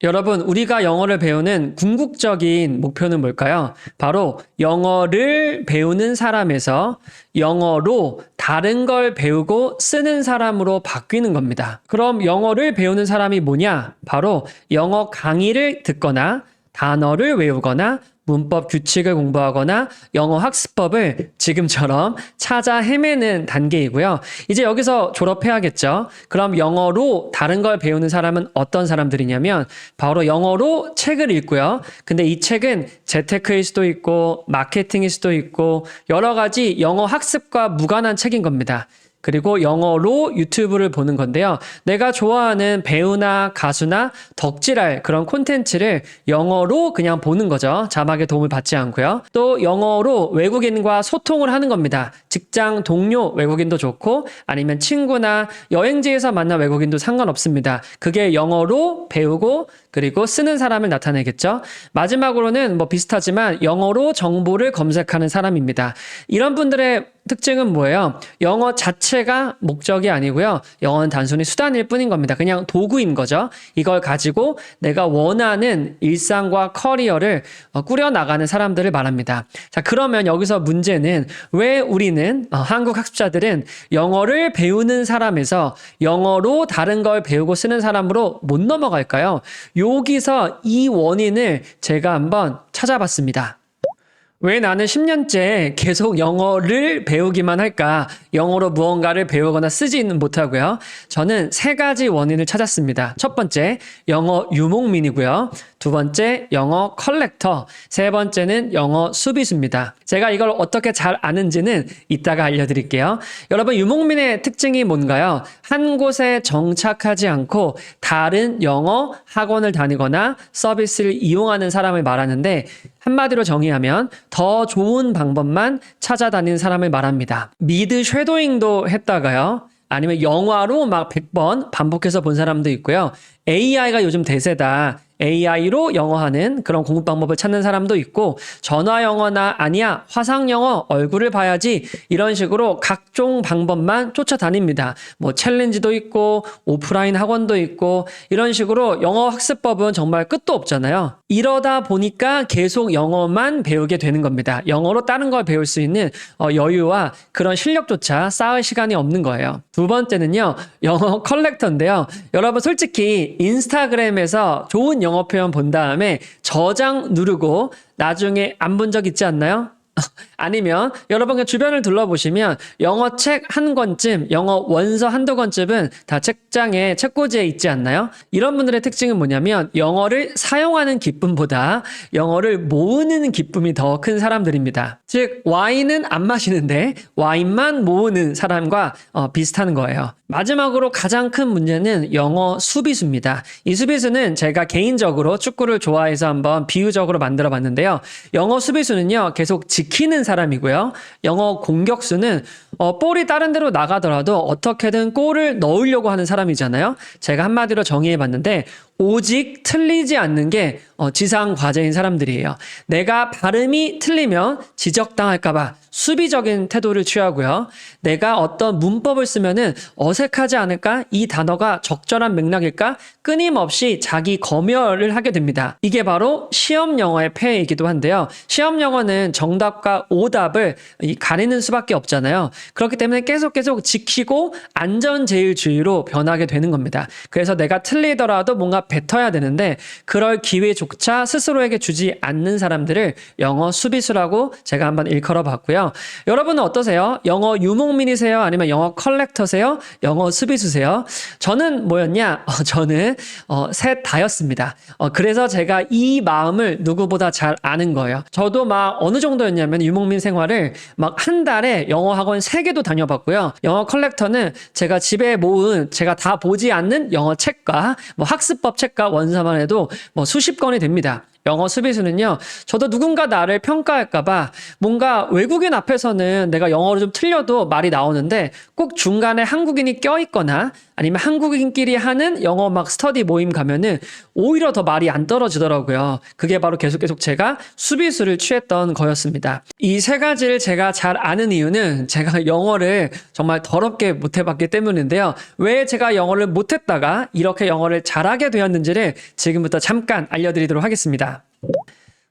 여러분, 우리가 영어를 배우는 궁극적인 목표는 뭘까요? 바로 영어를 배우는 사람에서 영어로 다른 걸 배우고 쓰는 사람으로 바뀌는 겁니다. 그럼 영어를 배우는 사람이 뭐냐? 바로 영어 강의를 듣거나 단어를 외우거나 문법 규칙을 공부하거나 영어 학습법을 지금처럼 찾아 헤매는 단계이고요. 이제 여기서 졸업해야겠죠. 그럼 영어로 다른 걸 배우는 사람은 어떤 사람들이냐면 바로 영어로 책을 읽고요. 근데 이 책은 재테크일 수도 있고 마케팅일 수도 있고 여러 가지 영어 학습과 무관한 책인 겁니다. 그리고 영어로 유튜브를 보는 건데요. 내가 좋아하는 배우나 가수나 덕질할 그런 콘텐츠를 영어로 그냥 보는 거죠. 자막의 도움을 받지 않고요. 또 영어로 외국인과 소통을 하는 겁니다. 직장 동료 외국인도 좋고 아니면 친구나 여행지에서 만난 외국인도 상관없습니다. 그게 영어로 배우고 그리고 쓰는 사람을 나타내겠죠. 마지막으로는 뭐 비슷하지만 영어로 정보를 검색하는 사람입니다. 이런 분들의 특징은 뭐예요? 영어 자체가 목적이 아니고요. 영어는 단순히 수단일 뿐인 겁니다. 그냥 도구인 거죠. 이걸 가지고 내가 원하는 일상과 커리어를 꾸려나가는 사람들을 말합니다. 자, 그러면 여기서 문제는 왜 우리는 한국 학습자들은 영어를 배우는 사람에서 영어로 다른 걸 배우고 쓰는 사람으로 못 넘어갈까요? 여기서 이 원인을 제가 한번 찾아봤습니다. 왜 나는 10년째 계속 영어를 배우기만 할까? 영어로 무언가를 배우거나 쓰지는 못하고요. 저는 세 가지 원인을 찾았습니다. 첫 번째, 영어 유목민이고요. 두 번째, 영어 컬렉터. 세 번째는 영어 수비수입니다. 제가 이걸 어떻게 잘 아는지는 이따가 알려드릴게요. 여러분, 유목민의 특징이 뭔가요? 한 곳에 정착하지 않고 다른 영어 학원을 다니거나 서비스를 이용하는 사람을 말하는데 한마디로 정의하면 더 좋은 방법만 찾아다니는 사람을 말합니다. 미드 쉐도잉도 했다가요. 아니면 영화로 막 100번 반복해서 본 사람도 있고요. AI가 요즘 대세다. AI로 영어하는 그런 공부 방법을 찾는 사람도 있고 전화 영어나 아니야 화상 영어 얼굴을 봐야지 이런 식으로 각종 방법만 쫓아다닙니다. 뭐 챌린지도 있고 오프라인 학원도 있고 이런 식으로 영어 학습법은 정말 끝도 없잖아요. 이러다 보니까 계속 영어만 배우게 되는 겁니다. 영어로 다른 걸 배울 수 있는 여유와 그런 실력조차 쌓을 시간이 없는 거예요. 두 번째는요. 영어 컬렉터인데요. 여러분 솔직히 인스타그램에서 좋은 영어 표현 본 다음에 저장 누르고 나중에 안 본 적 있지 않나요? 아니면 여러분 주변을 둘러보시면 영어 책 한 권쯤, 영어 원서 한두 권쯤은 다 책장에 책꽂이에 있지 않나요? 이런 분들의 특징은 뭐냐면 영어를 사용하는 기쁨보다 영어를 모으는 기쁨이 더 큰 사람들입니다. 즉 와인은 안 마시는데 와인만 모으는 사람과 비슷한 거예요. 마지막으로 가장 큰 문제는 영어 수비수입니다. 이 수비수는 제가 개인적으로 축구를 좋아해서 한번 비유적으로 만들어 봤는데요. 영어 수비수는요, 계속 지키는 사람이고요. 영어 공격수는 볼이 다른 데로 나가더라도 어떻게든 골을 넣으려고 하는 사람이잖아요. 제가 한마디로 정의해 봤는데 오직 틀리지 않는 게 지상 과제인 사람들이에요. 내가 발음이 틀리면 지적당할까봐 수비적인 태도를 취하고요. 내가 어떤 문법을 쓰면은 어색하지 않을까? 이 단어가 적절한 맥락일까? 끊임없이 자기 검열을 하게 됩니다. 이게 바로 시험 영어의 폐해이기도 한데요. 시험 영어는 정답과 오답을 가리는 수밖에 없잖아요. 그렇기 때문에 계속 지키고 안전제일주의로 변하게 되는 겁니다. 그래서 내가 틀리더라도 뭔가 뱉어야 되는데 그럴 기회조차 스스로에게 주지 않는 사람들을 영어 수비수라고 제가 한번 일컬어 봤고요. 여러분은 어떠세요? 영어 유목민이세요? 아니면 영어 컬렉터세요? 영어 수비수세요? 저는 뭐였냐? 저는 셋 다였습니다. 그래서 제가 이 마음을 누구보다 잘 아는 거예요. 저도 막 어느 정도였냐면 유목민 생활을 막 한 달에 영어 학원 3개도 다녀봤고요. 영어 컬렉터는 제가 집에 모은 제가 다 보지 않는 영어 책과 뭐 학습법 책과 원서만 해도 뭐 수십 권이 됩니다. 영어 수비수는요, 저도 누군가 나를 평가할까봐 뭔가 외국인 앞에서는 내가 영어를 좀 틀려도 말이 나오는데 꼭 중간에 한국인이 껴있거나 아니면 한국인끼리 하는 영어 막 스터디 모임 가면은 오히려 더 말이 안 떨어지더라고요. 그게 바로 계속 제가 수비수를 취했던 거였습니다. 이 세 가지를 제가 잘 아는 이유는 제가 영어를 정말 더럽게 못해봤기 때문인데요. 왜 제가 영어를 못했다가 이렇게 영어를 잘하게 되었는지를 지금부터 잠깐 알려드리도록 하겠습니다.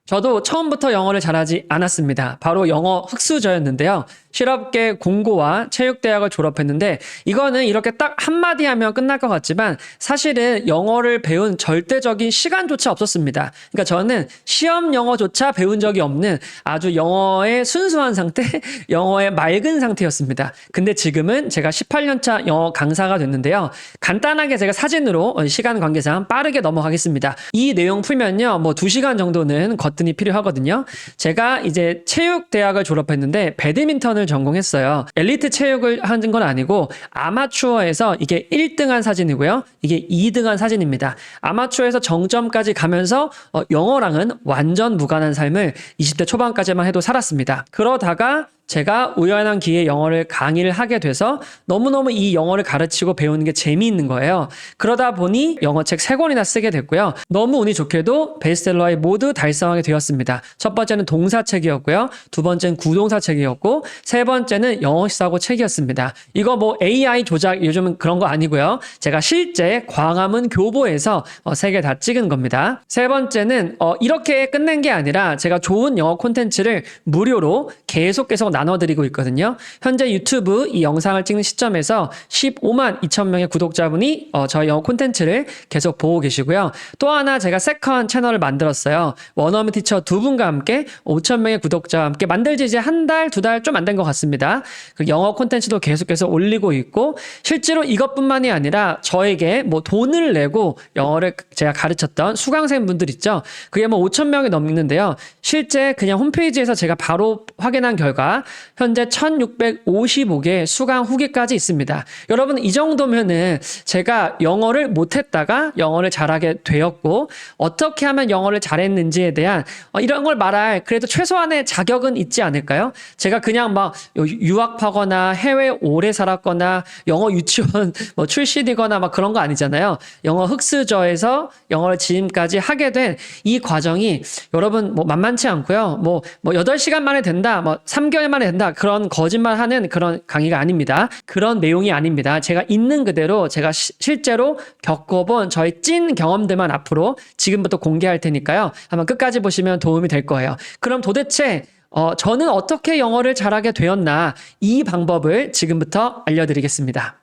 저도 처음부터 영어를 잘하지 않았습니다. 바로 영어 흑수저였는데요. 실업계 공고와 체육대학을 졸업했는데 이거는 이렇게 딱 한마디 하면 끝날 것 같지만 사실은 영어를 배운 절대적인 시간조차 없었습니다. 그러니까 저는 시험 영어조차 배운 적이 없는 아주 영어의 순수한 상태, 영어의 맑은 상태였습니다. 근데 지금은 제가 18년차 영어 강사가 됐는데요. 간단하게 제가 사진으로 시간 관계상 빠르게 넘어가겠습니다. 이 내용 풀면요. 뭐 2시간 정도는 거뜬히 필요하거든요. 제가 이제 체육대학을 졸업했는데 배드민턴을 전공했어요. 엘리트 체육을 한 건 아니고 아마추어에서 이게 1등한 사진이고요. 이게 2등한 사진입니다. 아마추어에서 정점까지 가면서 영어랑은 완전 무관한 삶을 20대 초반까지만 해도 살았습니다. 그러다가 제가 우연한 기회에 영어를 강의를 하게 돼서 너무너무 이 영어를 가르치고 배우는 게 재미있는 거예요. 그러다 보니 영어책 3권이나 쓰게 됐고요. 너무 운이 좋게도 베스트셀러에 모두 달성하게 되었습니다. 첫 번째는 동사책이었고요. 두 번째는 구동사책이었고 세 번째는 영어시사고 책이었습니다. 이거 뭐 AI 조작 요즘은 그런 거 아니고요. 제가 실제 광화문 교보에서 3개 다 찍은 겁니다. 세 번째는 이렇게 끝낸 게 아니라 제가 좋은 영어 콘텐츠를 무료로 계속 나눠드리고 있거든요. 현재 유튜브 이 영상을 찍는 시점에서 15만 2천 명의 구독자분이 저희 영어 콘텐츠를 계속 보고 계시고요. 또 하나 제가 세컨 채널을 만들었어요. 원어민 티처 2분과 함께 5천 명의 구독자와 함께 만들지 이제 한 달, 2달 좀 안 된 것 같습니다. 그 영어 콘텐츠도 계속해서 올리고 있고 실제로 이것뿐만이 아니라 저에게 뭐 돈을 내고 영어를 제가 가르쳤던 수강생분들 있죠. 그게 뭐 5천 명이 넘는데요. 실제 그냥 홈페이지에서 제가 바로 확인한 결과 현재 1655개 수강 후기까지 있습니다. 여러분 이 정도면은 제가 영어를 못했다가 영어를 잘하게 되었고 어떻게 하면 영어를 잘했는지에 대한 이런 걸 말할 그래도 최소한의 자격은 있지 않을까요? 제가 그냥 막 유학하거나 해외 오래 살았거나 영어 유치원 뭐 출신이거나 막 그런 거 아니잖아요. 영어 흑수저에서 영어를 지금까지 하게 된 이 과정이 여러분 뭐 만만치 않고요. 뭐 8시간 만에 된다. 뭐 3개월 만에 된다. 그런 거짓말하는 그런 강의가 아닙니다. 그런 내용이 아닙니다. 제가 있는 그대로 제가 실제로 겪어본 저의 찐 경험들만 앞으로 지금부터 공개할 테니까요. 한번 끝까지 보시면 도움이 될 거예요. 그럼 도대체 저는 어떻게 영어를 잘하게 되었나 이 방법을 지금부터 알려드리겠습니다.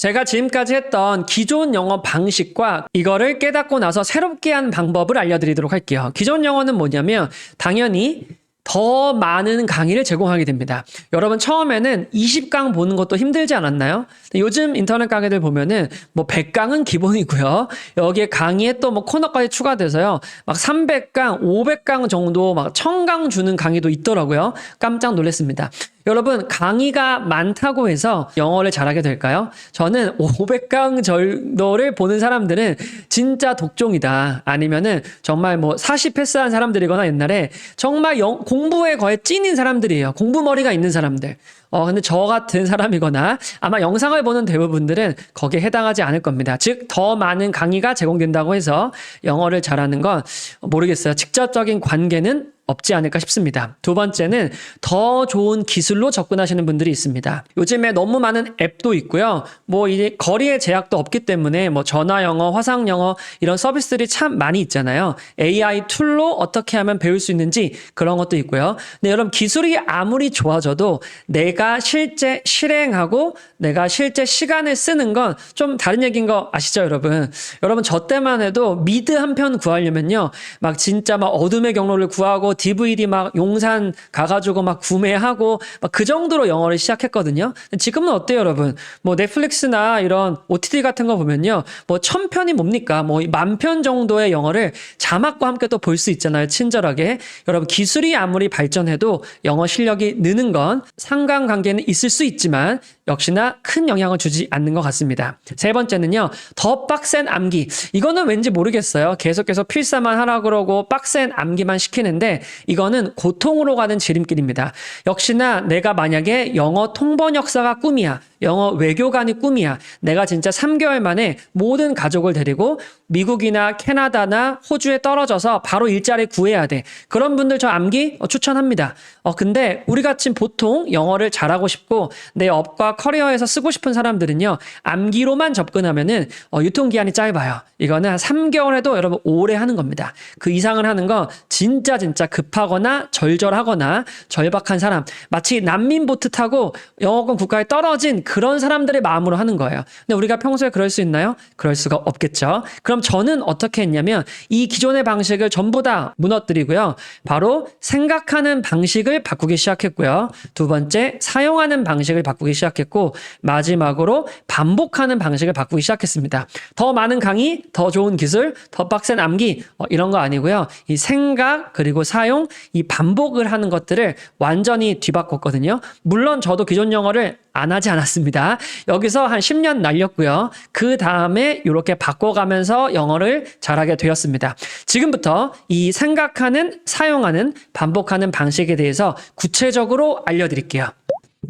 제가 지금까지 했던 기존 영어 방식과 이거를 깨닫고 나서 새롭게 한 방법을 알려드리도록 할게요. 기존 영어는 뭐냐면 당연히 더 많은 강의를 제공하게 됩니다. 여러분 처음에는 20강 보는 것도 힘들지 않았나요? 요즘 인터넷 강의들 보면은 뭐 100강은 기본이고요. 여기에 강의에 또 뭐 코너까지 추가돼서요. 막 300강, 500강 정도 막 1000강 주는 강의도 있더라고요. 깜짝 놀랐습니다. 여러분 강의가 많다고 해서 영어를 잘하게 될까요? 저는 500강 정도를 보는 사람들은 진짜 독종이다. 아니면은 정말 뭐 40 패스한 사람들이거나 옛날에 정말 공부에 거의 찐인 사람들이에요. 공부머리가 있는 사람들. 근데 저 같은 사람이거나 아마 영상을 보는 대부분들은 거기에 해당하지 않을 겁니다. 즉, 더 많은 강의가 제공된다고 해서 영어를 잘하는 건 모르겠어요. 직접적인 관계는 없지 않을까 싶습니다. 두 번째는 더 좋은 기술로 접근하시는 분들이 있습니다. 요즘에 너무 많은 앱도 있고요. 뭐 이제 거리의 제약도 없기 때문에 뭐 전화 영어, 화상 영어 이런 서비스들이 참 많이 있잖아요. AI 툴로 어떻게 하면 배울 수 있는지 그런 것도 있고요. 근데 여러분 기술이 아무리 좋아져도 내가 실제 실행하고 내가 실제 시간을 쓰는 건 좀 다른 얘기인 거 아시죠, 여러분? 여러분 저 때만 해도 미드 한 편 구하려면요. 막 진짜 막 어둠의 경로를 구하고 DVD 막 용산 가가지고 막 구매하고 막 그 정도로 영어를 시작했거든요. 지금은 어때요, 여러분? 뭐 넷플릭스나 이런 OTT 같은 거 보면요. 뭐 1000편이 뭡니까? 뭐 10,000편 정도의 영어를 자막과 함께 또 볼 수 있잖아요. 친절하게. 여러분 기술이 아무리 발전해도 영어 실력이 느는 건 상관관계는 있을 수 있지만 역시나 큰 영향을 주지 않는 것 같습니다. 세 번째는요. 더 빡센 암기. 이거는 왠지 모르겠어요. 계속해서 필사만 하라 그러고 빡센 암기만 시키는데 이거는 고통으로 가는 지름길입니다. 역시나 내가 만약에 영어 통번역사가 꿈이야. 영어 외교관이 꿈이야. 내가 진짜 3개월 만에 모든 가족을 데리고 미국이나 캐나다나 호주에 떨어져서 바로 일자리 구해야 돼. 그런 분들 저 암기 추천합니다. 근데 우리 같이 보통 영어를 잘하고 싶고 내 업과 커리어에서 쓰고 싶은 사람들은요. 암기로만 접근하면은 유통기한이 짧아요. 이거는 한 3개월 해도 여러분 오래 하는 겁니다. 그 이상을 하는 건 진짜 급하거나 절절하거나 절박한 사람, 마치 난민보트 타고 영어권 국가에 떨어진 그런 사람들의 마음으로 하는 거예요. 근데 우리가 평소에 그럴 수 있나요? 그럴 수가 없겠죠. 그럼 저는 어떻게 했냐면 이 기존의 방식을 전부 다 무너뜨리고요. 바로 생각하는 방식을 바꾸기 시작했고요. 두 번째, 사용하는 방식을 바꾸기 시작했고 마지막으로 반복하는 방식을 바꾸기 시작했습니다. 더 많은 강의, 더 좋은 기술, 더 빡센 암기 이런 거 아니고요. 이 생각 그리고 사용, 이 반복을 하는 것들을 완전히 뒤바꿨거든요. 물론 저도 기존 영어를 안 하지 않았습니다. 여기서 한 10년 날렸고요. 그 다음에 이렇게 바꿔가면서 영어를 잘하게 되었습니다. 지금부터 이 생각하는, 사용하는, 반복하는 방식에 대해서 구체적으로 알려드릴게요.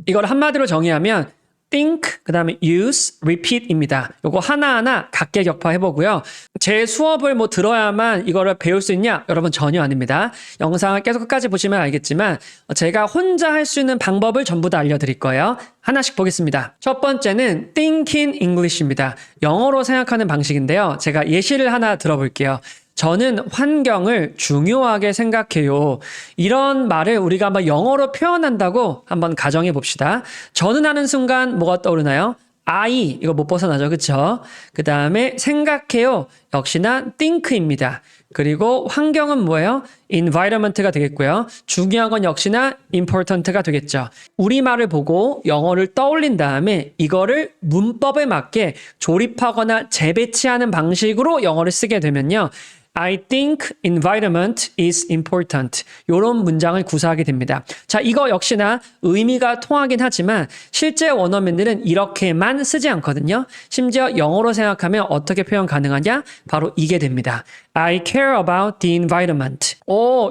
이걸 한마디로 정의하면 think, 그 다음에 use, repeat입니다. 요거 하나하나 각계격파 해보고요. 제 수업을 뭐 들어야만 이거를 배울 수 있냐? 여러분 전혀 아닙니다. 영상을 계속 끝까지 보시면 알겠지만 제가 혼자 할 수 있는 방법을 전부 다 알려드릴 거예요. 하나씩 보겠습니다. 첫 번째는 thinking English입니다. 영어로 생각하는 방식인데요. 제가 예시를 하나 들어볼게요. 저는 환경을 중요하게 생각해요. 이런 말을 우리가 한번 영어로 표현한다고 한번 가정해 봅시다. 저는 하는 순간 뭐가 떠오르나요? I, 이거 못 벗어나죠. 그쵸? 그 다음에 생각해요. 역시나 think입니다. 그리고 환경은 뭐예요? environment가 되겠고요. 중요한 건 역시나 important가 되겠죠. 우리말을 보고 영어를 떠올린 다음에 이거를 문법에 맞게 조립하거나 재배치하는 방식으로 영어를 쓰게 되면요. I think environment is important. 이런 문장을 구사하게 됩니다. 자, 이거 역시나 의미가 통하긴 하지만 실제 원어민들은 이렇게만 쓰지 않거든요. 심지어 영어로 생각하면 어떻게 표현 가능하냐? 바로 이게 됩니다. I care about the environment.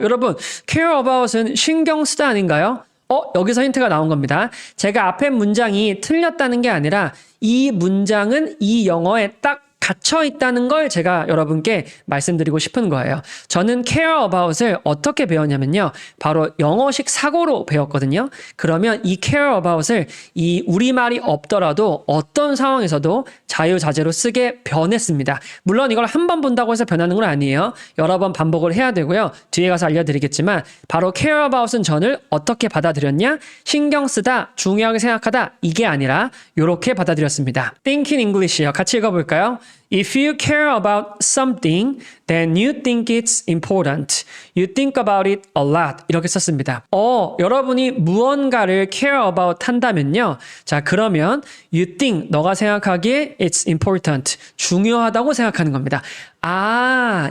여러분, care about은 신경 쓰다 아닌가요? 여기서 힌트가 나온 겁니다. 제가 앞에 문장이 틀렸다는 게 아니라 이 문장은 이 영어에 딱 갇혀 있다는 걸 제가 여러분께 말씀드리고 싶은 거예요. 저는 care about을 어떻게 배웠냐면요. 바로 영어식 사고로 배웠거든요. 그러면 이 care about을 이 우리말이 없더라도 어떤 상황에서도 자유자재로 쓰게 변했습니다. 물론 이걸 한 번 본다고 해서 변하는 건 아니에요. 여러 번 반복을 해야 되고요. 뒤에 가서 알려드리겠지만 바로 care about은 저를 어떻게 받아들였냐? 신경 쓰다, 중요하게 생각하다 이게 아니라 이렇게 받아들였습니다. Thinking English요. 같이 읽어볼까요? If you care about something, then you think it's important. You think about it a lot. 이렇게 썼습니다. 여러분이 무언가를 care about 한다면요. 자, 그러면 you think, 너가 생각하기에 it's important. 중요하다고 생각하는 겁니다.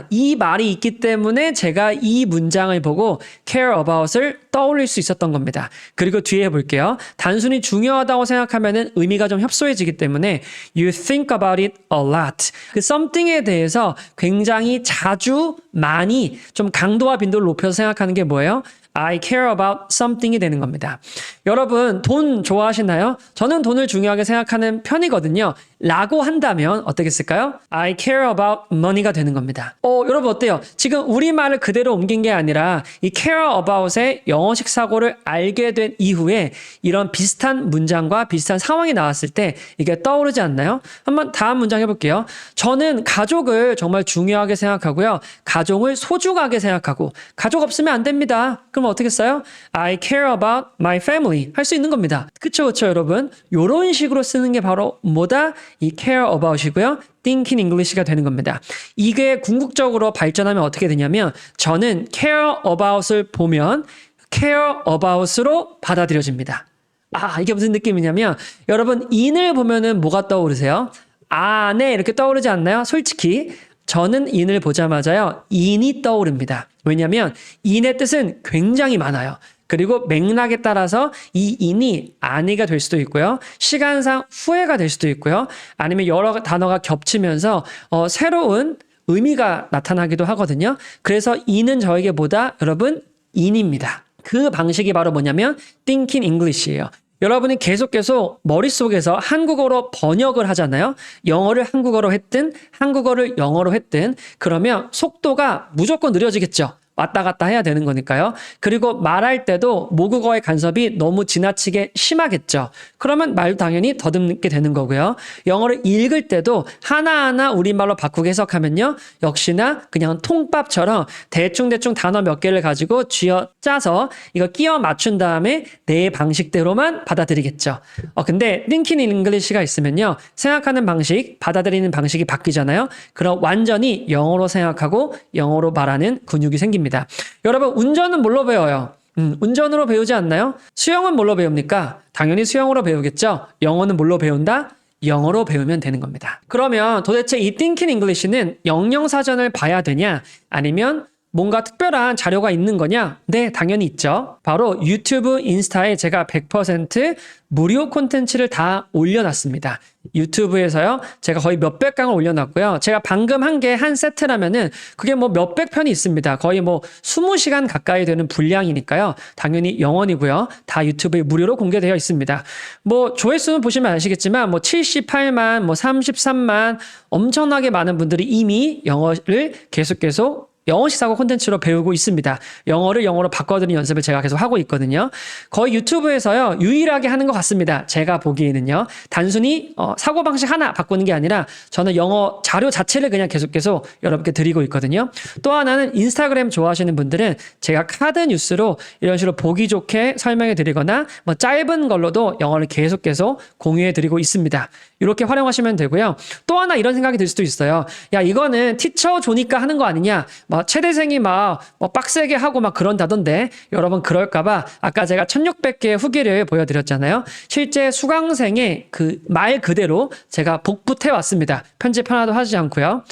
이 말이 있기 때문에 제가 이 문장을 보고 care about을 떠올릴 수 있었던 겁니다. 그리고 뒤에 볼게요. 단순히 중요하다고 생각하면은 의미가 좀 협소해지기 때문에 you think about it a lot. 그 something에 대해서 굉장히 자주, 많이, 좀 강도와 빈도를 높여서 생각하는 게 뭐예요? I care about something이 되는 겁니다. 여러분, 돈 좋아하시나요? 저는 돈을 중요하게 생각하는 편이거든요. 라고 한다면 어떻겠을까요? I care about money가 되는 겁니다. 여러분 어때요? 지금 우리말을 그대로 옮긴 게 아니라 이 care about의 영어식 사고를 알게 된 이후에 이런 비슷한 문장과 비슷한 상황이 나왔을 때 이게 떠오르지 않나요? 한번 다음 문장 해볼게요. 저는 가족을 정말 중요하게 생각하고요. 가족을 소중하게 생각하고 가족 없으면 안 됩니다. 그럼 어떻게 써요? I care about my family 할 수 있는 겁니다. 그쵸 여러분? 요런 식으로 쓰는 게 바로 뭐다? 이 care about이고요. thinking English가 되는 겁니다. 이게 궁극적으로 발전하면 어떻게 되냐면 저는 care about을 보면 care about으로 받아들여집니다. 이게 무슨 느낌이냐면 여러분 in을 보면은 뭐가 떠오르세요? 네 이렇게 떠오르지 않나요? 솔직히 저는 in을 보자마자요. in이 떠오릅니다. 왜냐하면 in의 뜻은 굉장히 많아요. 그리고 맥락에 따라서 이 in이 아니가 될 수도 있고요. 시간상 후회가 될 수도 있고요. 아니면 여러 단어가 겹치면서 새로운 의미가 나타나기도 하거든요. 그래서 in은 저에게 뭐다? 여러분 in입니다. 그 방식이 바로 뭐냐면 thinking English예요. 여러분이 계속 머릿속에서 한국어로 번역을 하잖아요. 영어를 한국어로 했든 한국어를 영어로 했든 그러면 속도가 무조건 느려지겠죠. 왔다 갔다 해야 되는 거니까요. 그리고 말할 때도 모국어의 간섭이 너무 지나치게 심하겠죠. 그러면 말도 당연히 더듬게 되는 거고요. 영어를 읽을 때도 하나하나 우리말로 바꾸게 해석하면요. 역시나 그냥 통밥처럼 대충 단어 몇 개를 가지고 쥐어짜서 이거 끼워 맞춘 다음에 내 방식대로만 받아들이겠죠. 근데 thinking English가 있으면요. 생각하는 방식, 받아들이는 방식이 바뀌잖아요. 그럼 완전히 영어로 생각하고 영어로 말하는 근육이 생깁니다. 여러분 운전은 뭘로 배워요? 운전으로 배우지 않나요? 수영은 뭘로 배웁니까? 당연히 수영으로 배우겠죠. 영어는 뭘로 배운다? 영어로 배우면 되는 겁니다. 그러면 도대체 이 Thinking English는 영영사전을 봐야 되냐? 아니면 뭔가 특별한 자료가 있는 거냐? 네, 당연히 있죠. 바로 유튜브, 인스타에 제가 100% 무료 콘텐츠를 다 올려놨습니다. 유튜브에서요, 제가 거의 몇백 강을 올려놨고요. 제가 방금 한 게 한 세트라면은 그게 뭐 몇백 편이 있습니다. 거의 뭐 20시간 가까이 되는 분량이니까요. 당연히 영원이고요. 다 유튜브에 무료로 공개되어 있습니다. 뭐 조회수는 보시면 아시겠지만 뭐 78만, 뭐 33만 엄청나게 많은 분들이 이미 영어를 계속 영어식 사고 콘텐츠로 배우고 있습니다. 영어를 영어로 바꿔드리는 연습을 제가 계속 하고 있거든요. 거의 유튜브에서요. 유일하게 하는 것 같습니다. 제가 보기에는요. 단순히 사고방식 하나 바꾸는 게 아니라 저는 영어 자료 자체를 그냥 계속 여러분께 드리고 있거든요. 또 하나는 인스타그램 좋아하시는 분들은 제가 카드 뉴스로 이런 식으로 보기 좋게 설명해 드리거나 뭐 짧은 걸로도 영어를 계속 공유해 드리고 있습니다. 이렇게 활용하시면 되고요. 또 하나 이런 생각이 들 수도 있어요. 야, 이거는 티처 조니까 하는 거 아니냐? 최대생이 빡세게 하고 그런다던데 여러분 그럴까봐 아까 제가 1600개의 후기를 보여드렸잖아요. 실제 수강생의 그 말 그대로 제가 복붙해 왔습니다. 편집 하나도 하지 않고요.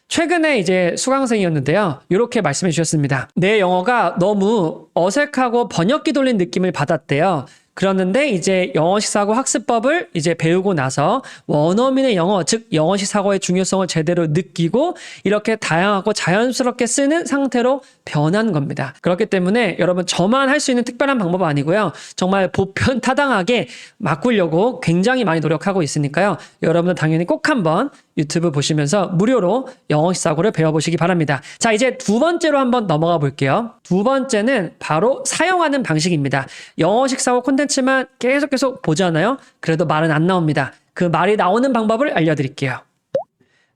최근에 이제 수강생이었는데요. 이렇게 말씀해 주셨습니다. 내 영어가 너무 어색하고 번역기 돌린 느낌을 받았대요. 그랬는데 이제 영어식 사고 학습법을 이제 배우고 나서 원어민의 영어, 즉 영어식 사고의 중요성을 제대로 느끼고 이렇게 다양하고 자연스럽게 쓰는 상태로 변한 겁니다. 그렇기 때문에 여러분 저만 할 수 있는 특별한 방법은 아니고요. 정말 보편타당하게 바꾸려고 굉장히 많이 노력하고 있으니까요. 여러분은 당연히 꼭 한번 유튜브 보시면서 무료로 영어식 사고를 배워보시기 바랍니다. 자, 이제 두 번째로 한번 넘어가 볼게요. 두 번째는 바로 사용하는 방식입니다. 영어식 사고 콘텐츠만 계속 보잖아요. 그래도 말은 안 나옵니다. 그 말이 나오는 방법을 알려드릴게요.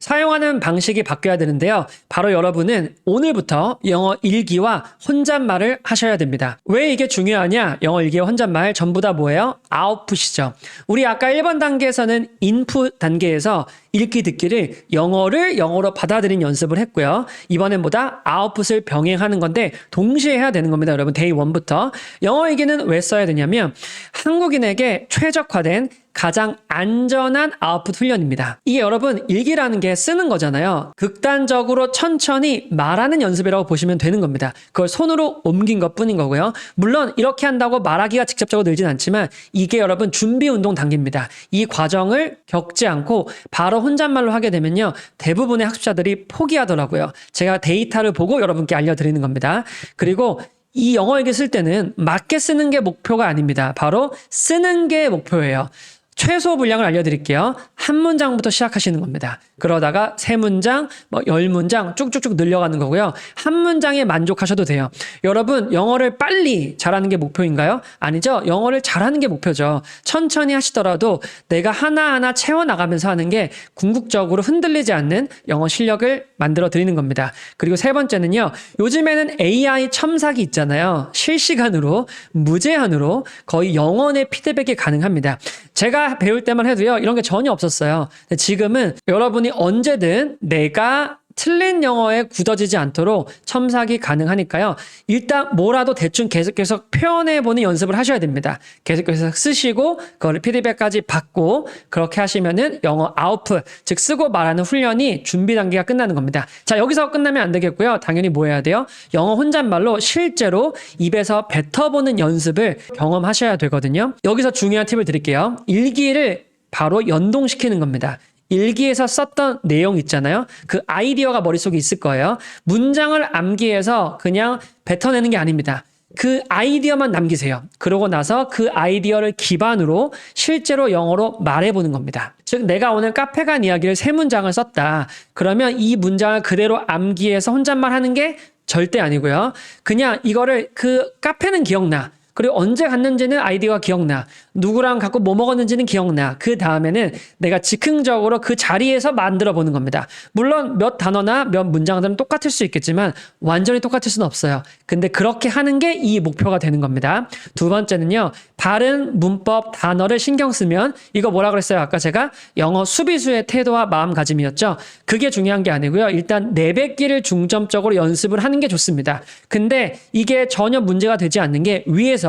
사용하는 방식이 바뀌어야 되는데요. 바로 여러분은 오늘부터 영어 일기와 혼잣말을 하셔야 됩니다. 왜 이게 중요하냐? 영어 일기와 혼잣말 전부 다 뭐예요? 아웃풋이죠. 우리 아까 1번 단계에서는 인풋 단계에서 읽기 듣기를 영어를 영어로 받아들인 연습을 했고요. 이번엔 뭐다? 아웃풋을 병행하는 건데 동시에 해야 되는 겁니다. 여러분 데이 1부터. 영어 일기는 왜 써야 되냐면 한국인에게 최적화된 가장 안전한 아웃풋 훈련입니다. 이게 여러분 일기라는 게 쓰는 거잖아요. 극단적으로 천천히 말하는 연습이라고 보시면 되는 겁니다. 그걸 손으로 옮긴 것뿐인 거고요. 물론 이렇게 한다고 말하기가 직접적으로 늘진 않지만 이게 여러분 준비 운동 단계입니다. 이 과정을 겪지 않고 바로 혼잣말로 하게 되면요. 대부분의 학습자들이 포기하더라고요. 제가 데이터를 보고 여러분께 알려드리는 겁니다. 그리고 이 영어 일기 쓸 때는 맞게 쓰는 게 목표가 아닙니다. 바로 쓰는 게 목표예요. 최소 분량을 알려드릴게요. 한 문장부터 시작하시는 겁니다. 그러다가 3문장, 10문장 쭉쭉쭉 늘려가는 거고요. 한 문장에 만족하셔도 돼요. 여러분, 영어를 빨리 잘하는 게 목표인가요? 아니죠. 영어를 잘하는 게 목표죠. 천천히 하시더라도 내가 하나하나 채워나가면서 하는 게 궁극적으로 흔들리지 않는 영어 실력을 만들어 드리는 겁니다. 그리고 세 번째는요. 요즘에는 AI 첨삭이 있잖아요. 실시간으로, 무제한으로 거의 영원의 피드백이 가능합니다. 제가 배울 때만 해도요. 이런 게 전혀 없었어요. 근데 지금은 여러분이 언제든 내가 틀린 영어에 굳어지지 않도록 첨삭이 가능하니까요. 일단 뭐라도 대충 계속해서 표현해보는 연습을 하셔야 됩니다. 계속해서 쓰시고 그거를 피드백까지 받고 그렇게 하시면은 영어 아웃풋, 즉 쓰고 말하는 훈련이 준비 단계가 끝나는 겁니다. 자, 여기서 끝나면 안 되겠고요. 당연히 뭐 해야 돼요? 영어 혼잣말로 실제로 입에서 뱉어보는 연습을 경험하셔야 되거든요. 여기서 중요한 팁을 드릴게요. 일기를 바로 연동시키는 겁니다. 일기에서 썼던 내용 있잖아요. 그 아이디어가 머릿속에 있을 거예요. 문장을 암기해서 그냥 뱉어내는 게 아닙니다. 그 아이디어만 남기세요. 그러고 나서 그 아이디어를 기반으로 실제로 영어로 말해보는 겁니다. 즉 내가 오늘 카페 간 이야기를 3문장을 썼다. 그러면 이 문장을 그대로 암기해서 혼잣말 하는 게 절대 아니고요. 그냥 이거를 그 카페는 기억나. 그리고 언제 갔는지는 아이디어가 기억나. 누구랑 갖고 뭐 먹었는지는 기억나. 그 다음에는 내가 즉흥적으로 그 자리에서 만들어 보는 겁니다. 물론 몇 단어나 몇 문장들은 똑같을 수 있겠지만 완전히 똑같을 수는 없어요. 근데 그렇게 하는 게 이 목표가 되는 겁니다. 두 번째는요. 발음, 문법, 단어를 신경 쓰면 이거 뭐라 그랬어요? 아까 제가 영어 수비수의 태도와 마음가짐이었죠. 그게 중요한 게 아니고요. 일단 내뱉기를 중점적으로 연습을 하는 게 좋습니다. 근데 이게 전혀 문제가 되지 않는 게 위에서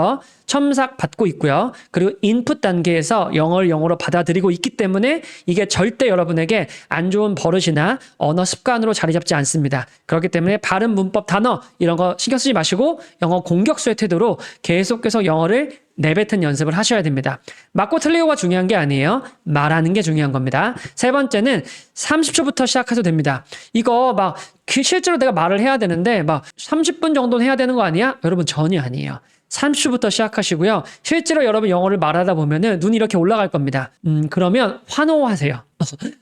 첨삭 받고 있고요. 그리고 인풋 단계에서 영어를 영어로 받아들이고 있기 때문에 이게 절대 여러분에게 안 좋은 버릇이나 언어 습관으로 자리 잡지 않습니다. 그렇기 때문에 발음, 문법, 단어 이런 거 신경 쓰지 마시고 영어 공격수의 태도로 계속해서 영어를 내뱉은 연습을 하셔야 됩니다. 맞고 틀리고가 중요한 게 아니에요. 말하는 게 중요한 겁니다. 세 번째는 30초부터 시작해도 됩니다. 이거 막 실제로 내가 말을 해야 되는데 막 30분 정도는 해야 되는 거 아니야? 여러분 전혀 아니에요. 30초부터 시작하시고요. 실제로 여러분 영어를 말하다 보면은 눈이 이렇게 올라갈 겁니다. 그러면 환호하세요.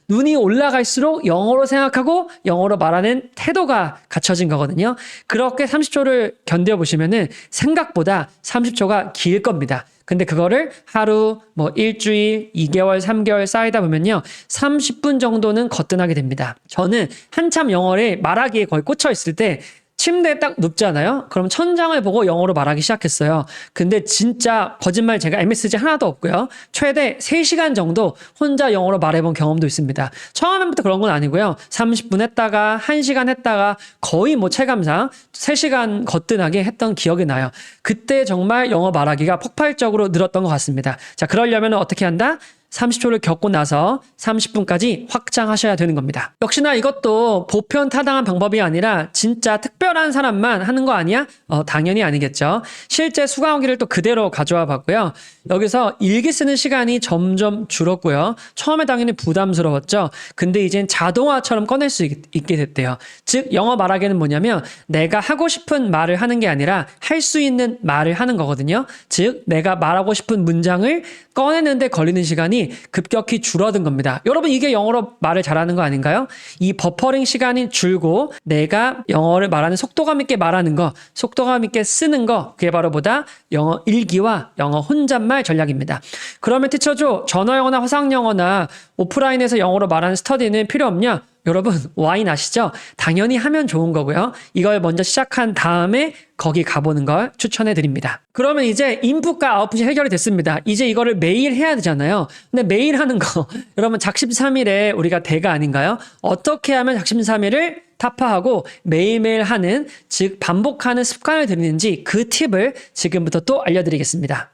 눈이 올라갈수록 영어로 생각하고 영어로 말하는 태도가 갖춰진 거거든요. 그렇게 30초를 견뎌보시면은 생각보다 30초가 길 겁니다. 근데 그거를 하루, 일주일, 2개월, 3개월 쌓이다 보면요. 30분 정도는 거뜬하게 됩니다. 저는 한참 영어를 말하기에 거의 꽂혀 있을 때 침대에 딱 눕잖아요. 그럼 천장을 보고 영어로 말하기 시작했어요. 근데 진짜 거짓말 제가 MSG 하나도 없고요. 최대 3시간 정도 혼자 영어로 말해본 경험도 있습니다. 처음부터 그런 건 아니고요. 30분 했다가 1시간 했다가 거의 체감상 3시간 거뜬하게 했던 기억이 나요. 그때 정말 영어 말하기가 폭발적으로 늘었던 것 같습니다. 자, 그러려면 어떻게 한다? 30초를 겪고 나서 30분까지 확장하셔야 되는 겁니다. 역시나 이것도 보편타당한 방법이 아니라 진짜 특별한 사람만 하는 거 아니야? 당연히 아니겠죠. 실제 수강후기를 또 그대로 가져와 봤고요. 여기서 일기 쓰는 시간이 점점 줄었고요. 처음에 당연히 부담스러웠죠. 근데 이젠 자동화처럼 꺼낼 수 있게 됐대요. 즉 영어 말하기는 뭐냐면 내가 하고 싶은 말을 하는 게 아니라 할 수 있는 말을 하는 거거든요. 즉 내가 말하고 싶은 문장을 꺼내는데 걸리는 시간이 급격히 줄어든 겁니다. 여러분 이게 영어로 말을 잘하는 거 아닌가요? 이 버퍼링 시간이 줄고 내가 영어를 말하는 속도감 있게 말하는 거, 속도감 있게 쓰는 거 그게 바로 보다 영어 일기와 영어 혼잣말 전략입니다. 그러면 티처죠. 전화영어나 화상영어나 오프라인에서 영어로 말하는 스터디는 필요 없냐? 여러분 와인 아시죠? 당연히 하면 좋은 거고요. 이걸 먼저 시작한 다음에 거기 가보는 걸 추천해 드립니다. 그러면 이제 인풋과 아웃풋이 해결이 됐습니다. 이제 이거를 매일 해야 되잖아요. 근데 매일 하는 거 여러분 작심삼일에 우리가 대가 아닌가요? 어떻게 하면 작심삼일을 타파하고 매일매일 하는 즉 반복하는 습관을 들이는지 그 팁을 지금부터 또 알려드리겠습니다.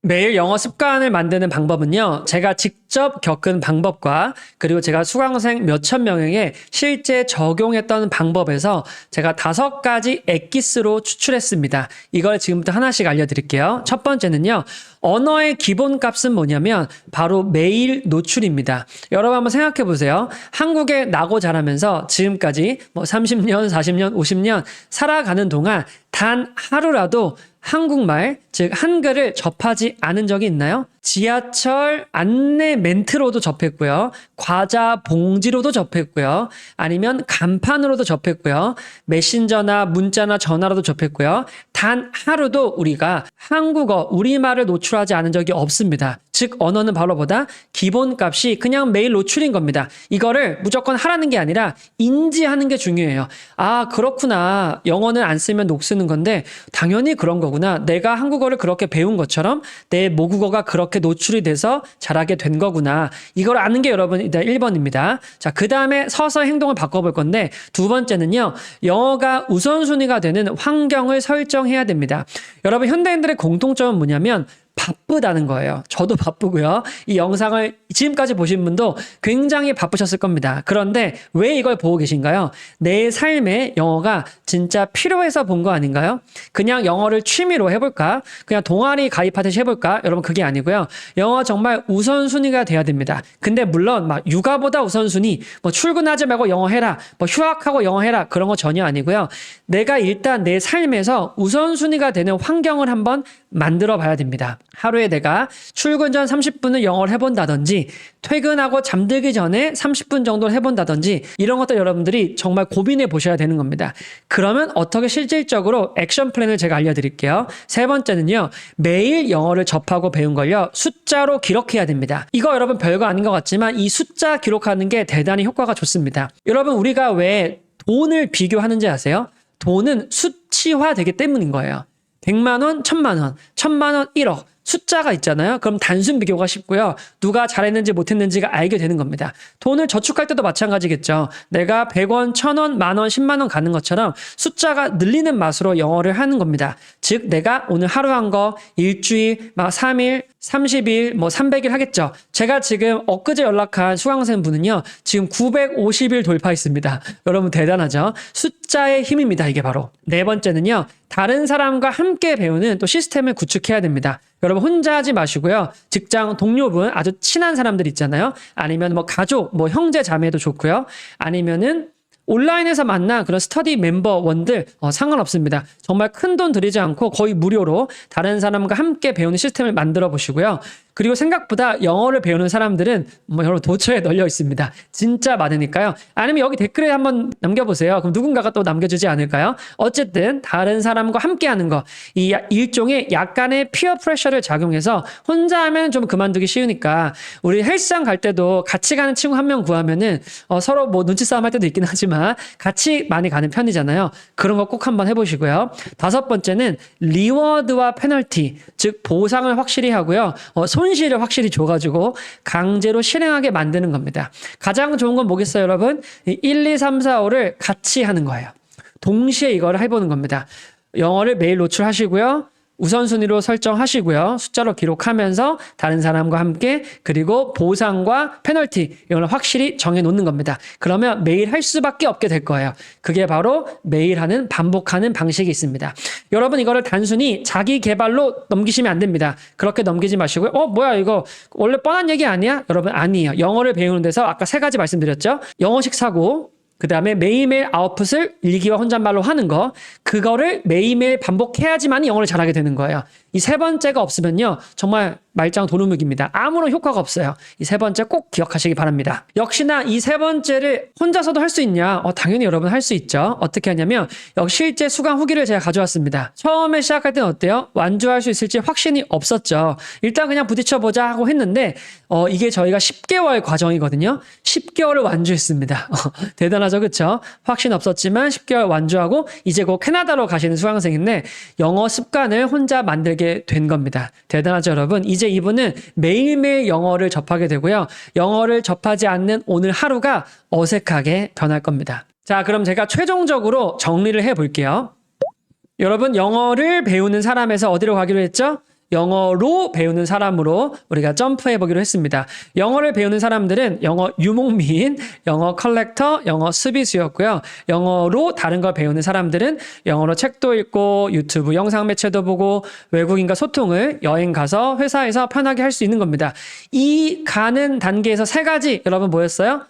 매일 영어 습관을 만드는 방법은요. 제가 직접 겪은 방법과 그리고 제가 수강생 몇천 명에게 실제 적용했던 방법에서 제가 5가지 엑기스로 추출했습니다. 이걸 지금부터 하나씩 알려드릴게요. 첫 번째는요. 언어의 기본값은 뭐냐면 바로 매일 노출입니다. 여러분 한번 생각해 보세요. 한국에 나고 자라면서 지금까지 30년, 40년, 50년 살아가는 동안 단 하루라도 한국말, 즉 한글을 접하지 않은 적이 있나요? 지하철 안내 멘트로도 접했고요. 과자 봉지로도 접했고요. 아니면 간판으로도 접했고요. 메신저나 문자나 전화로도 접했고요. 단 하루도 우리가 한국어, 우리말을 노출하지 않은 적이 없습니다. 즉 언어는 바로 보다 기본값이 그냥 매일 노출인 겁니다. 이거를 무조건 하라는 게 아니라 인지하는 게 중요해요. 아 그렇구나. 영어는 안 쓰면 녹 쓰는 건데 당연히 그런 거구나. 내가 한국어를 그렇게 배운 것처럼 내 모국어가 그렇게 노출이 돼서 잘하게 된 거구나. 이걸 아는 게 여러분 일단 1번입니다. 자, 그 다음에 서서 행동을 바꿔볼 건데 두 번째는요. 영어가 우선순위가 되는 환경을 설정해야 됩니다. 여러분 현대인들의 공통점은 뭐냐면 바쁘다는 거예요. 저도 바쁘고요. 이 영상을 지금까지 보신 분도 굉장히 바쁘셨을 겁니다. 그런데 왜 이걸 보고 계신가요? 내 삶에 영어가 진짜 필요해서 본 거 아닌가요? 그냥 영어를 취미로 해볼까? 그냥 동아리 가입하듯이 해볼까? 여러분 그게 아니고요. 영어 정말 우선순위가 돼야 됩니다. 근데 물론 막 육아보다 우선순위, 뭐 출근하지 말고 영어 해라, 뭐 휴학하고 영어 해라 그런 거 전혀 아니고요. 내가 일단 내 삶에서 우선순위가 되는 환경을 한번 만들어 봐야 됩니다. 하루에 내가 출근 전 30분을 영어를 해본다든지 퇴근하고 잠들기 전에 30분 정도를 해본다든지 이런 것들 여러분들이 정말 고민해 보셔야 되는 겁니다. 그러면 어떻게 실질적으로 액션 플랜을 제가 알려드릴게요. 세 번째는요. 매일 영어를 접하고 배운 걸요. 숫자로 기록해야 됩니다. 이거 여러분 별거 아닌 것 같지만 이 숫자 기록하는 게 대단히 효과가 좋습니다. 여러분 우리가 왜 돈을 비교하는지 아세요? 돈은 수치화되기 때문인 거예요. 100만 원, 1000만 원, 1000만 원, 1억. 숫자가 있잖아요. 그럼 단순 비교가 쉽고요. 누가 잘했는지 못했는지가 알게 되는 겁니다. 돈을 저축할 때도 마찬가지겠죠. 내가 100원, 1000원, 만원, 10만 원 가는 것처럼 숫자가 늘리는 맛으로 영어를 하는 겁니다. 즉 내가 오늘 하루 한 거 일주일, 막 3일, 30일, 뭐 300일 하겠죠. 제가 지금 엊그제 연락한 수강생 분은요. 지금 950일 돌파했습니다. 여러분 대단하죠? 숫자의 힘입니다. 이게 바로. 네 번째는요. 다른 사람과 함께 배우는 또 시스템을 구축해야 됩니다. 여러분 혼자 하지 마시고요. 직장 동료분, 아주 친한 사람들 있잖아요. 아니면 뭐 가족, 뭐 형제 자매도 좋고요. 아니면은 온라인에서 만난 그런 스터디 멤버원들 상관없습니다. 정말 큰 돈 들이지 않고 거의 무료로 다른 사람과 함께 배우는 시스템을 만들어 보시고요. 그리고 생각보다 영어를 배우는 사람들은 뭐 여러분 도처에 널려 있습니다. 진짜 많으니까요. 아니면 여기 댓글에 한번 남겨보세요. 그럼 누군가가 또 남겨주지 않을까요? 어쨌든 다른 사람과 함께하는 거, 이 일종의 약간의 피어 프레셔를 작용해서 혼자 하면 좀 그만두기 쉬우니까 우리 헬스장 갈 때도 같이 가는 친구 한 명 구하면은 서로 뭐 눈치 싸움 할 때도 있긴 하지만 같이 많이 가는 편이잖아요. 그런 거 꼭 한번 해보시고요. 다섯 번째는 리워드와 페널티, 즉 보상을 확실히 하고요. 손실을 확실히 줘가지고 강제로 실행하게 만드는 겁니다. 가장 좋은 건 뭐겠어요, 여러분? 1, 2, 3, 4, 5를 같이 하는 거예요. 동시에 이거를 해보는 겁니다. 영어를 매일 노출하시고요. 우선순위로 설정하시고요. 숫자로 기록하면서 다른 사람과 함께 그리고 보상과 페널티 이걸 확실히 정해놓는 겁니다. 그러면 매일 할 수밖에 없게 될 거예요. 그게 바로 매일 하는 반복하는 방식이 있습니다. 여러분 이거를 단순히 자기 개발로 넘기시면 안 됩니다. 그렇게 넘기지 마시고요. 뭐야 이거 원래 뻔한 얘기 아니야? 여러분 아니에요. 영어를 배우는 데서 아까 세 가지 말씀드렸죠. 영어식 사고 그 다음에 매일매일 아웃풋을 일기와 혼잣말로 하는 거 그거를 매일매일 반복해야지만 영어를 잘하게 되는 거예요. 이 세 번째가 없으면요 정말 말짱 도루묵입니다. 아무런 효과가 없어요. 이 세 번째 꼭 기억하시기 바랍니다. 역시나 이 세 번째를 혼자서도 할 수 있냐? 당연히 여러분 할 수 있죠. 어떻게 하냐면 역시 실제 수강 후기를 제가 가져왔습니다. 처음에 시작할 때는 어때요? 완주할 수 있을지 확신이 없었죠. 일단 그냥 부딪혀보자 하고 했는데 이게 저희가 10개월 과정이거든요. 10개월을 완주했습니다. 대단하죠, 그렇죠? 확신 없었지만 10개월 완주하고 이제 곧 캐나다로 가시는 수강생인데 영어 습관을 혼자 만들게 된 겁니다. 대단하죠, 여러분? 이제 이분은 매일매일 영어를 접하게 되고요. 영어를 접하지 않는 오늘 하루가 어색하게 변할 겁니다. 자, 그럼 제가 최종적으로 정리를 해볼게요. 여러분, 영어를 배우는 사람에서 어디로 가기로 했죠? 영어로 배우는 사람으로 우리가 점프해 보기로 했습니다. 영어를 배우는 사람들은 영어 유목민, 영어 컬렉터, 영어 수비수였고요. 영어로 다른 걸 배우는 사람들은 영어로 책도 읽고 유튜브 영상 매체도 보고 외국인과 소통을 여행 가서 회사에서 편하게 할 수 있는 겁니다. 이 가는 단계에서 세 가지 여러분 뭐였어요?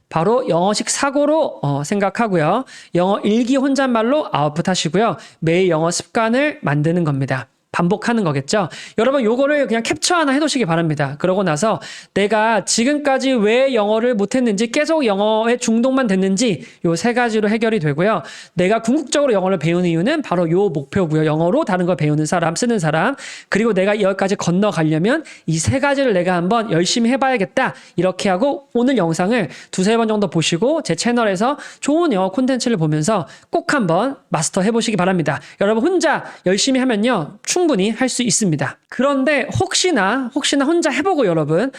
바로 영어식 사고로 생각하고요. 영어 일기 혼잣말로 아웃풋 하시고요. 매일 영어 습관을 만드는 겁니다. 반복하는 거겠죠. 여러분 요거를 그냥 캡처 하나 해놓으시기 바랍니다. 그러고 나서 내가 지금까지 왜 영어를 못했는지, 계속 영어에 중독만 됐는지 요 세 가지로 해결이 되고요. 내가 궁극적으로 영어를 배우는 이유는 바로 요 목표고요. 영어로 다른 걸 배우는 사람, 쓰는 사람. 그리고 내가 여기까지 건너가려면 이 세 가지를 내가 한번 열심히 해봐야겠다. 이렇게 하고 오늘 영상을 두세 번 정도 보시고 제 채널에서 좋은 영어 콘텐츠를 보면서 꼭 한번 마스터 해보시기 바랍니다. 여러분 혼자 열심히 하면요 충분히 할 수 있습니다. 그런데 혹시나 혼자 해보고 여러분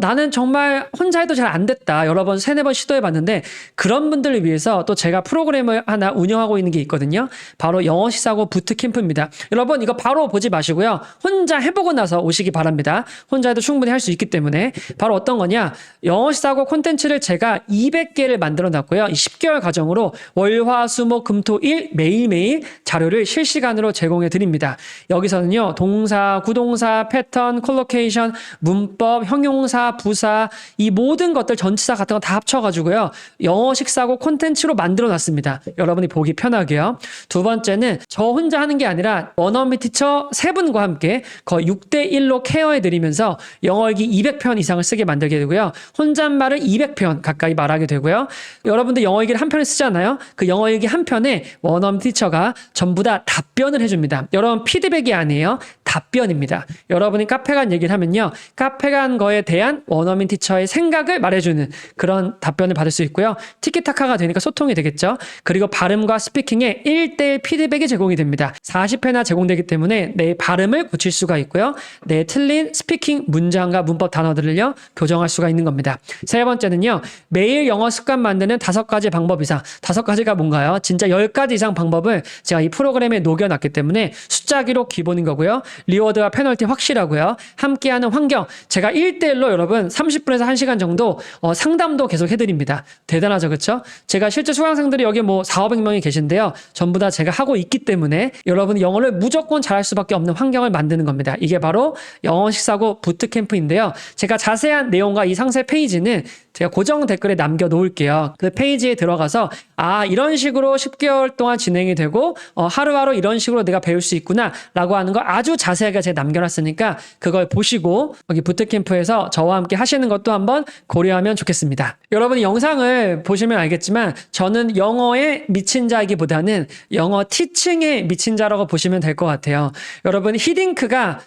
나는 정말 혼자 해도 잘 안 됐다. 여러 번, 세네 번 시도해봤는데 그런 분들을 위해서 또 제가 프로그램을 하나 운영하고 있는 게 있거든요. 바로 영어 시사고 부트캠프입니다. 여러분 이거 바로 보지 마시고요. 혼자 해보고 나서 오시기 바랍니다. 혼자 해도 충분히 할 수 있기 때문에. 바로 어떤 거냐. 영어 시사고 콘텐츠를 제가 200개를 만들어 놨고요. 이 10개월 과정으로 월, 화, 수, 목, 금, 토, 일 매일매일 자료를 실시간으로 제공해 드립니다. 여기서는요. 동사, 구동사, 패턴, 콜로케이션, 문법, 형용사, 부사 이 모든 것들 전치사 같은 거 다 합쳐가지고요. 영어 식사고 콘텐츠로 만들어 놨습니다. 여러분이 보기 편하게요. 두 번째는 저 혼자 하는 게 아니라 원어민 티처 세 분과 함께 거의 6대1로 케어해 드리면서 영어 읽기 200편 이상을 쓰게 만들게 되고요. 혼잣말을 200편 가까이 말하게 되고요. 여러분들 영어 읽기를 한 편을 쓰잖아요. 그 영어 읽기 한 편에 원어민 티처가 전부 다 답변을 해줍니다. 여러분 피드백이 아니에요. 답변입니다. 여러분이 카페 간 얘기를 하면요. 카페 간 거에 대한 원어민 티처의 생각을 말해주는 그런 답변을 받을 수 있고요. 티키타카가 되니까 소통이 되겠죠. 그리고 발음과 스피킹에 1대1 피드백이 제공이 됩니다. 40회나 제공되기 때문에 내 발음을 고칠 수가 있고요. 내 틀린 스피킹 문장과 문법 단어들을요. 교정할 수가 있는 겁니다. 세 번째는요. 매일 영어 습관 만드는 5가지 방법 이상. 5가지가 뭔가요? 진짜 10가지 이상 방법을 제가 이 프로그램에 녹여놨기 때문에 숫자기로 기본인 거고요. 리워드와 페널티 확실하고요. 함께하는 환경. 제가 1대1로 여러분 30분에서 1시간 정도 상담도 계속 해드립니다. 대단하죠. 그렇죠? 제가 실제 수강생들이 여기 뭐 400~500명이 계신데요. 전부 다 제가 하고 있기 때문에 여러분 영어를 무조건 잘할 수밖에 없는 환경을 만드는 겁니다. 이게 바로 영어 식사고 부트캠프인데요. 제가 자세한 내용과 이 상세 페이지는 제가 고정 댓글에 남겨놓을게요. 그 페이지에 들어가서 이런 식으로 10개월 동안 진행이 되고 하루하루 이런 식으로 내가 배울 수 있구나 라고 하는 걸 아주 자세하게 제가 남겨놨으니까 그걸 보시고 여기 부트캠프에서 저와 함께 하시는 것도 한번 고려하면 좋겠습니다. 여러분이 영상을 보시면 알겠지만 저는 영어에 미친 자이기보다는 영어 티칭에 미친 자라고 보시면 될 것 같아요. 여러분 히딩크가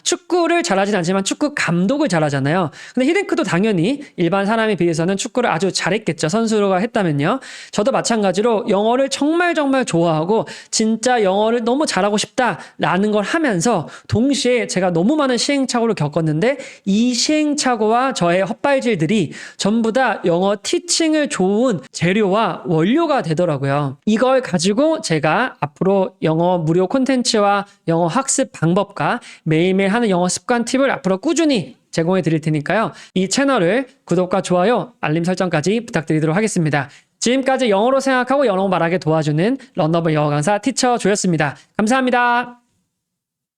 축구를 잘하진 않지만 축구 감독을 잘하잖아요. 근데 히딩크도 당연히 일반 사람에 비해서는 축구를 아주 잘했겠죠. 선수가 했다면요. 저도 마찬가지로 영어를 정말 좋아하고 진짜 영어를 너무 잘하고 싶다라는 걸 하면서 동시에 제가 너무 많은 시행착오를 겪었는데 이 시행착오와 저의 헛발질들이 전부 다 영어 티칭을 좋은 재료와 원료가 되더라고요. 이걸 가지고 제가 앞으로 영어 무료 콘텐츠와 영어 학습 방법과 매일매일 하는 영어 습관 팁을 앞으로 꾸준히 제공해 드릴 테니까요. 이 채널을 구독과 좋아요, 알림 설정까지 부탁드리도록 하겠습니다. 지금까지 영어로 생각하고 영어 말하게 도와주는 런너블 영어 강사 티처 조였습니다. 감사합니다.